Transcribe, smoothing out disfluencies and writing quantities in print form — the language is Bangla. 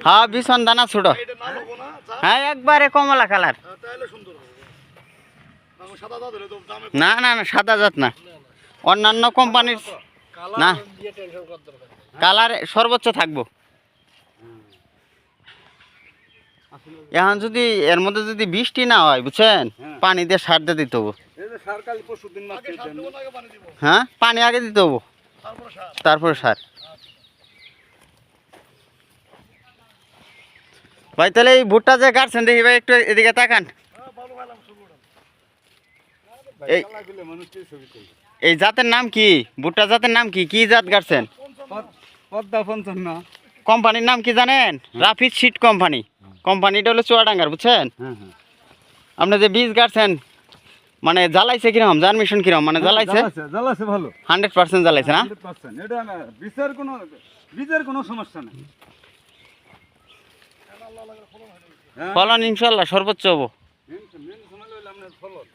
হ্যাঁ ভীষণ দানা ছোট। হ্যাঁ একবারে কমলা কালার। না না না সাদা জাত না, অন্যান্য কোম্পানির না, কালার সর্বোচ্চ থাকবো। এখন যদি এর মধ্যে যদি বৃষ্টি না হয় বুঝছেন, পানি দিয়ে সার দিয়ে দিতে হবো। হ্যাঁ পানি আগে দিতে হবো, তারপরে সার। ভাই তাহলে এই ভুট্টা যে গাড়ছেন দেখি ভাই একটু এদিকে তাকান। এই জাতের নাম কি? ভুট্টা জাতের নাম কি? কি জাত গাড়ছেন? পদ্মা 55। কোম্পানির নাম কি জানেন? Rafid seed company. কোম্পানিটা হলো চুয়াডাঙ্গার বুঝছেন। আপনি যে বীজ গাড়ছেন মানে জ্বালাইছে কিরকম, জার্মিশন কিরকম, মানে জ্বালাইছে? জ্বালাইছে ভালো, 100% জ্বালাইছে না? 100%। এটা না বীজের কোনো সমস্যা নেই। ফলন ইনশাল্লাহ সর্বোচ্চ হবো। মেন সময় হইলো আপনার ফলন।